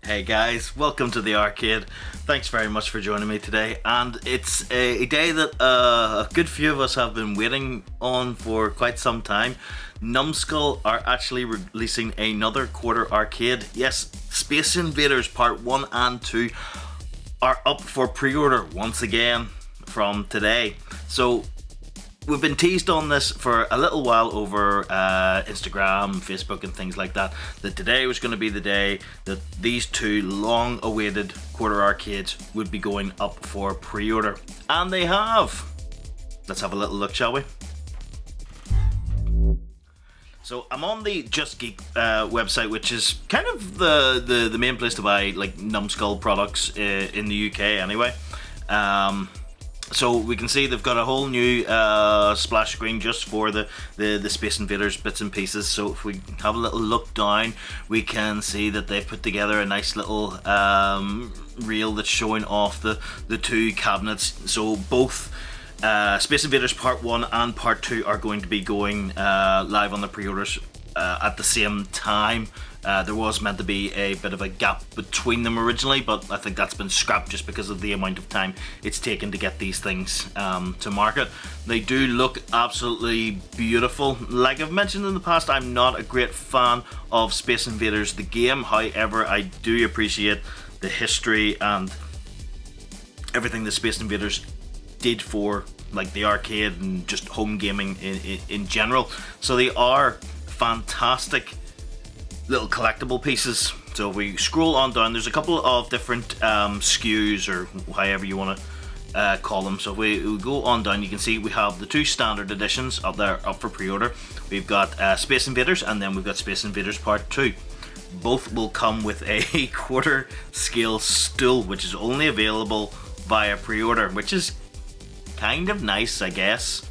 Hey guys, welcome to the arcade. Thanks very much for joining me today, and it's a day that a good few of us have been waiting on for quite some time. Numskull are actually releasing another quarter arcade. Yes, Space Invaders Part 1 and 2 are up for pre-order once again from today. So we've been teased on this for a little while over Instagram, Facebook and things like that today was going to be the day that these two long-awaited quarter arcades would be going up for pre-order. And they have! Let's have a little look, shall we? So I'm on the Just Geek website, which is kind of the main place to buy like Numskull products in the UK anyway. So we can see they've got a whole new splash screen just for the Space Invaders bits and pieces. So if we have a little look down, we can see that they've put together a nice little reel that's showing off the two cabinets. So both Space Invaders Part 1 and Part 2 are going to be going live on the pre-orders at the same time. There was meant to be a bit of a gap between them originally, but I think that's been scrapped just because of the amount of time it's taken to get these things to market. They do look absolutely beautiful. Like I've mentioned in the past, I'm not a great fan of Space Invaders the game. However, I do appreciate the history and everything that Space Invaders did for like the arcade and just home gaming in general. So they are fantastic little collectible pieces. So if we scroll on down, there's a couple of different SKUs, or however you want to call them. So if we go on down, you can see we have the two standard editions up there up for pre-order. We've got Space Invaders, and then we've got Space Invaders Part 2. Both will come with a quarter scale stool, which is only available via pre-order, which is kind of nice, I guess.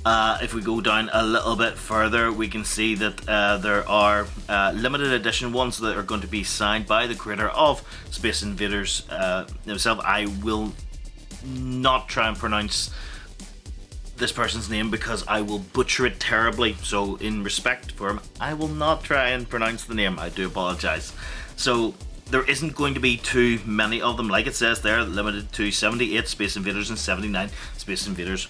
If we go down a little bit further, we can see that there are limited edition ones that are going to be signed by the creator of Space Invaders himself. I will not try and pronounce this person's name because I will butcher it terribly. So in respect for him, I will not try and pronounce the name. I do apologize. So there isn't going to be too many of them. Like it says there, limited to 78 Space Invaders and 79 Space Invaders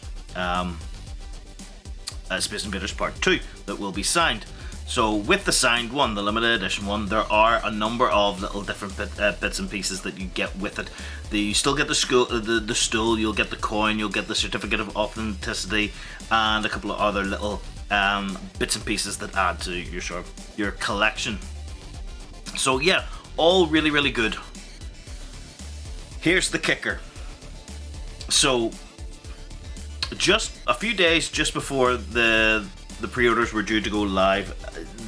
Space Invaders Part 2 that will be signed. So with the signed one, the limited edition one, there are a number of little different bits and pieces that you get with it. You still get the stool, you'll get the coin, you'll get the certificate of authenticity, and a couple of other little bits and pieces that add to your collection. So yeah, all really, really good. Here's the kicker. So just a few days just before the pre-orders were due to go live,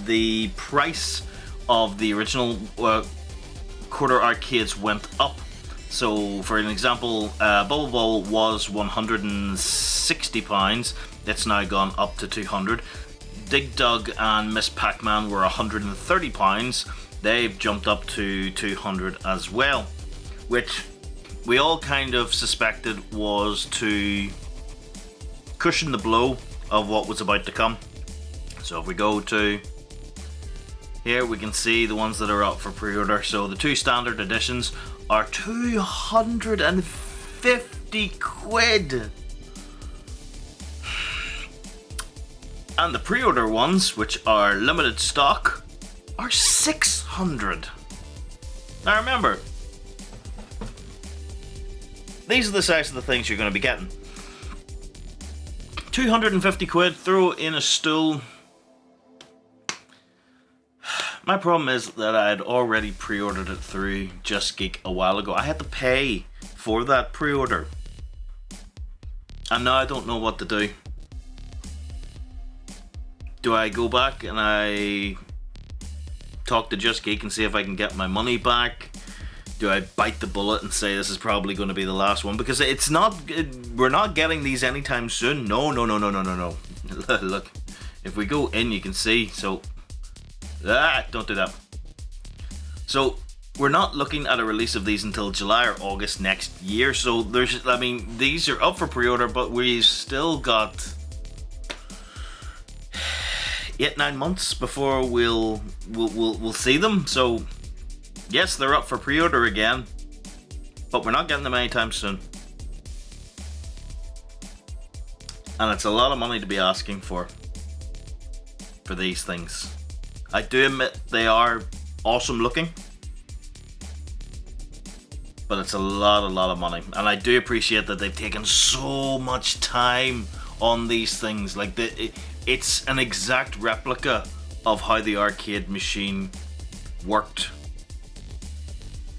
the price of the original quarter arcades went up. So for an example, Bubble Ball was £160, it's now gone up to £200. Dig Dug and Miss Pac-Man were £130, they've jumped up to £200 as well, which we all kind of suspected was to cushion the blow of what was about to come. So if we go to here, we can see the ones that are up for pre-order. So the two standard editions are 250 quid. And the pre-order ones, which are limited stock, are 600. Now remember, these are the size of the things you're going to be getting. 250 quid, throw in a stool. My problem is that I had already pre-ordered it through Just Geek a while ago. I had to pay for that pre-order, and now I don't know what to do. Do I go back and I talk to Just Geek and see if I can get my money back? Do I bite the bullet and say this is probably going to be the last one? Because it's not, we're not getting these anytime soon. No. Look, if we go in, you can see. So, don't do that. So, we're not looking at a release of these until July or August next year. So, these are up for pre-order, but we've still got 8-9 months before we'll see them. So Yes, they're up for pre-order again, but we're not getting them anytime soon. And it's a lot of money to be asking for these things. I do admit they are awesome looking, but it's a lot of money. And I do appreciate that they've taken so much time on these things. Like, it's an exact replica of how the arcade machine worked,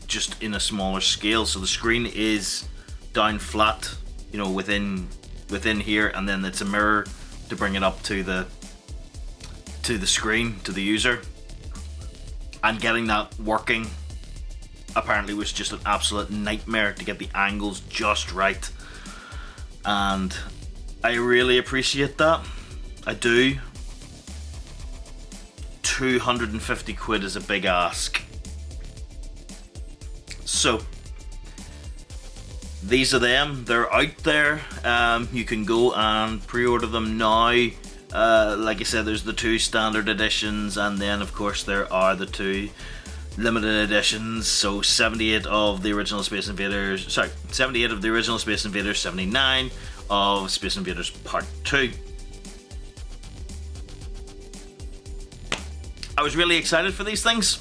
just in a smaller scale. So the screen is down flat, you know, within here, and then it's a mirror to bring it up to the screen, to the user. And getting that working apparently was just an absolute nightmare to get the angles just right. And I really appreciate that. I do. 250 quid is a big ask. So these are them. They're out there. You can go and pre-order them now. Like I said, there's the 2 standard editions, and then of course there are the 2 limited editions. So 78 of the original Space Invaders, 78 of the original Space Invaders, 79 of Space Invaders Part 2. I was really excited for these things.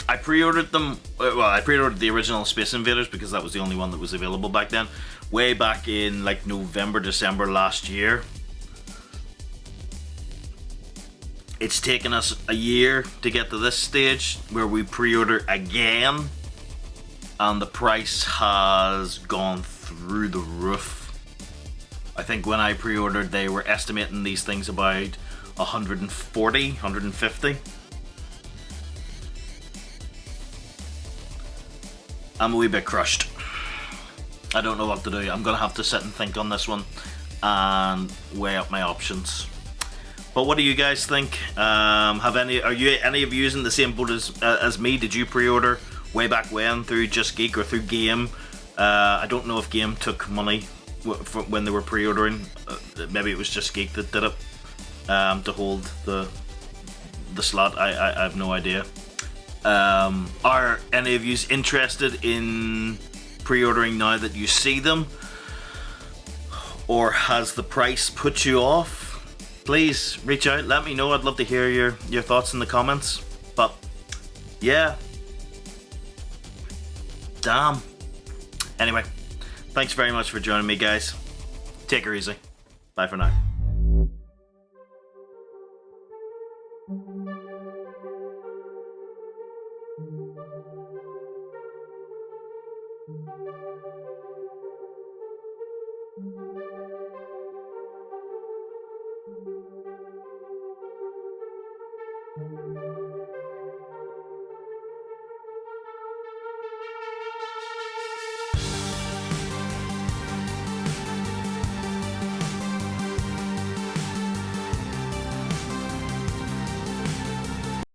I pre-ordered them, well, I pre-ordered the original Space Invaders because that was the only one that was available back then, way back in like November, December last year. It's taken us a year to get to this stage where we pre-order again, and the price has gone through the roof. I think when I pre-ordered, they were estimating these things about 140, 150. I'm a wee bit crushed. I don't know what to do. I'm gonna have to sit and think on this one and weigh up my options. But what do you guys think? Are any of you in the same boat as me? Did you pre-order way back when through Just Geek or through Game? I don't know if Game took money when they were pre-ordering. Maybe it was Just Geek that did it to hold the slot. I have no idea. Are any of you interested in pre-ordering now that you see them? Or has the price put you off? Please reach out, let me know. I'd love to hear your thoughts in the comments. But yeah, damn. Anyway, thanks very much for joining me, guys. Take her easy. Bye for now.